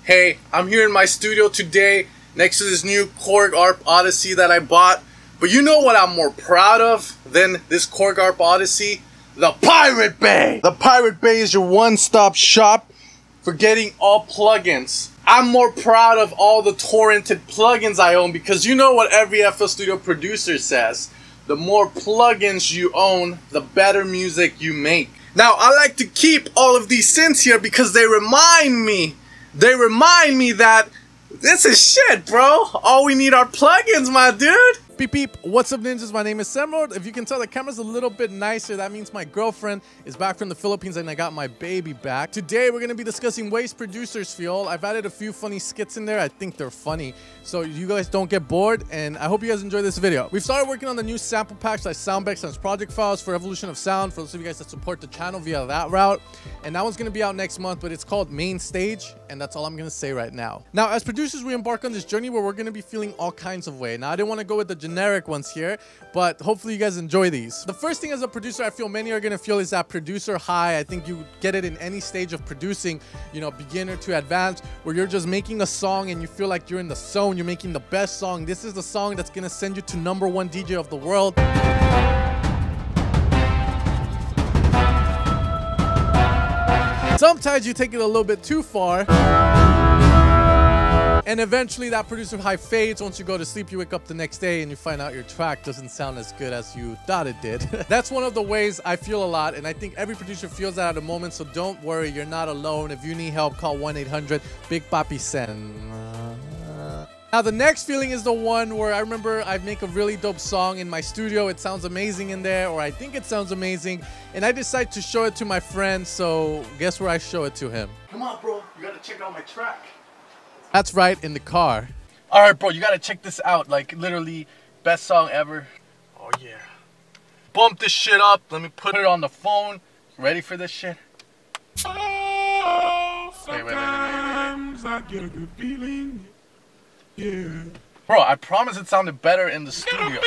Hey, I'm here in my studio today next to this new Korg ARP Odyssey that I bought. But you know what I'm more proud of than this Korg ARP Odyssey? The Pirate Bay! The Pirate Bay is your one-stop shop for getting all plugins. I'm more proud of all the torrented plugins I own because you know what every FL Studio producer says. The more plugins you own, the better music you make. Now, I like to keep all of these synths here because they remind me that this is shit, bro. All we need are plugins, my dude. Beep beep, what's up ninjas? My name is Semrod. If you can tell, the camera's a little bit nicer. That means my girlfriend is back from the Philippines and I got my baby back. Today we're gonna be discussing ways producers feel. I've added a few funny skits in there. I think they're funny, so you guys don't get bored, and I hope you guys enjoy this video. We've started working on the new sample packs like soundbanks and project files for Evolution of Sound for those of you guys that support the channel via that route, and that one's gonna be out next month, but it's called Main Stage, and that's all I'm gonna say right now. Now, as producers, we embark on this journey where we're gonna be feeling all kinds of ways. Now, I didn't want to go with the generic ones here, but hopefully you guys enjoy these. The first thing as a producer I feel many are gonna feel is that producer high. I think you get it in any stage of producing, you know, beginner to advanced, where you're just making a song and you feel like you're in the zone. You're making the best song. This is the song that's gonna send you to #1 DJ of the world. Sometimes you take it a little bit too far, and eventually that producer high fades. Once you go to sleep, you wake up the next day and you find out your track doesn't sound as good as you thought it did. That's one of the ways I feel a lot, and I think every producer feels that at a moment, so don't worry, you're not alone. If you need help, call 1-800 Big Papi Sen. Now, the next feeling is the one where I remember I make a really dope song in my studio. It sounds amazing in there, or I think it sounds amazing, and I decide to show it to my friend, so guess where I show it to him? Come on, bro. You gotta check out my track. That's right, in the car. Alright, bro. You gotta check this out. Like, literally, best song ever. Oh, yeah. Bump this shit up. Let me put it on the phone. Ready for this shit? Oh, sometimes I get a good feeling. Yeah. Bro, I promise it sounded better in the studio.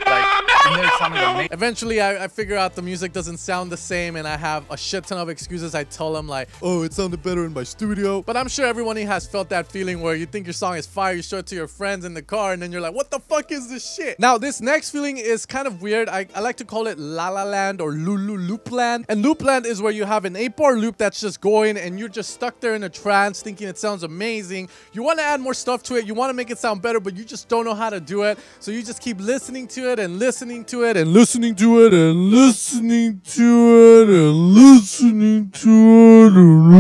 Like, in there it sounded amazing. Eventually, I figure out the music doesn't sound the same, and I have a shit ton of excuses. I tell them like, oh, it sounded better in my studio. But I'm sure everyone here has felt that feeling where you think your song is fire, you show it to your friends in the car, and then you're like, what the fuck is this shit? Now, this next feeling is kind of weird. I like to call it La La Land or Lulu Loop Land. And Loop Land is where you have an 8-bar loop that's just going, and you're just stuck there in a trance thinking it sounds amazing. You want to add more stuff to it. You want to make it sound better, but you just don't know how to do it. So you just keep listening to it and listening to it and listening to it and listening to it and listening to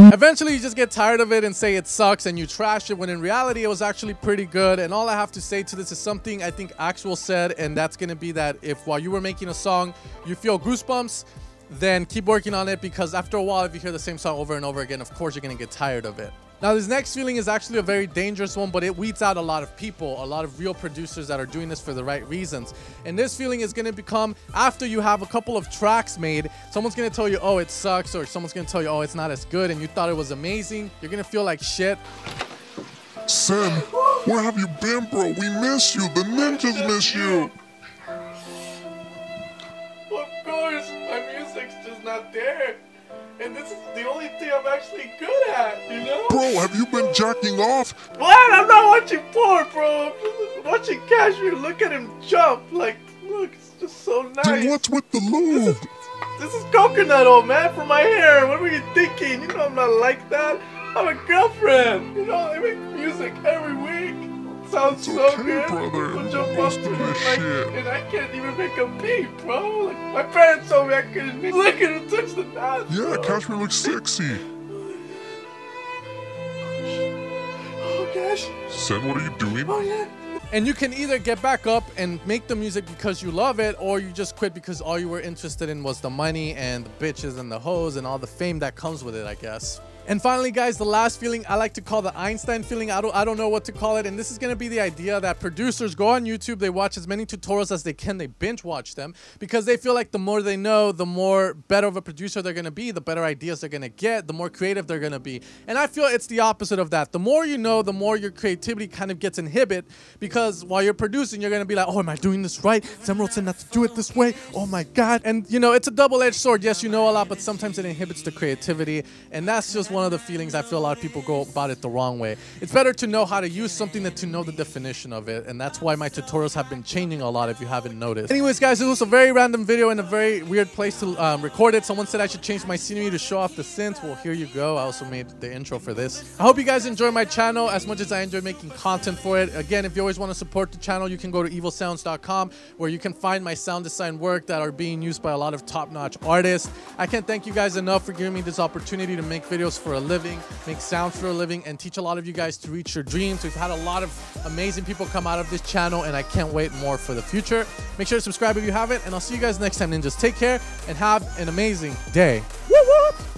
it. Eventually you just get tired of it and say it sucks and you trash it, when in reality it was actually pretty good. And all I have to say to this is something I think Actual said, and that's gonna be that if while you were making a song you feel goosebumps, then keep working on it, because after a while, if you hear the same song over and over again, of course you're gonna get tired of it. Now, this next feeling is actually a very dangerous one, but it weeds out a lot of people, a lot of real producers that are doing this for the right reasons. And this feeling is going to become after you have a couple of tracks made, someone's going to tell you, oh, it sucks, or someone's going to tell you, oh, it's not as good, and you thought it was amazing. You're going to feel like shit. Sam, where have you been, bro? We miss you. The ninjas miss you. Of course, my music's just not there. And this is the only thing I'm actually good at, you know? Bro, have you been jacking off? What? I'm not watching porn, bro. I'm just watching Cashmere. Look at him jump. Like, look, it's just so nice. Then what's with the lube? This is coconut oil, man, for my hair. What were you thinking? You know I'm not like that. I'm a girlfriend. You know, I make music every week. Sounds It's so okay, good. brother. We'll We're jump up used to to it, this like, shit. and I can't even make a beat, bro. Like, my parents told me I couldn't make. Look at him touch the knot. Yeah, bro. Cashmere looks sexy. Oh gosh. Sen, what are you doing? Oh yeah. And you can either get back up and make the music because you love it, or you just quit because all you were interested in was the money and the bitches and the hoes and all the fame that comes with it, I guess. And finally, guys, the last feeling I like to call the Einstein feeling. I don't know what to call it. And this is going to be the idea that producers go on YouTube, they watch as many tutorials as they can, they binge watch them, because they feel like the more they know, the more better of a producer they're going to be, the better ideas they're going to get, the more creative they're going to be. And I feel it's the opposite of that. The more you know, the more your creativity kind of gets inhibited, because while you're producing, you're going to be like, oh, am I doing this right? Semrod said not to do it this way. Oh my God. And you know, it's a double-edged sword. Yes, you know a lot, but sometimes it inhibits the creativity. And that's just one of the feelings I feel a lot of people go about it the wrong way. It's better to know how to use something than to know the definition of it, and that's why my tutorials have been changing a lot if you haven't noticed. Anyways, guys, it was a very random video in a very weird place to record it. Someone said I should change my scenery to show off the synths. Well, here you go. I also made the intro for this. I hope you guys enjoy my channel as much as I enjoy making content for it. Again, if you always want to support the channel, you can go to evilsounds.com, where you can find my sound design work that are being used by a lot of top-notch artists. I can't thank you guys enough for giving me this opportunity to make videos for a living, make sounds for a living, and teach a lot of you guys to reach your dreams. We've had a lot of amazing people come out of this channel, and I can't wait more for the future. Make sure to subscribe if you haven't, and I'll see you guys next time, ninjas. Take care and have an amazing day. Woo woo!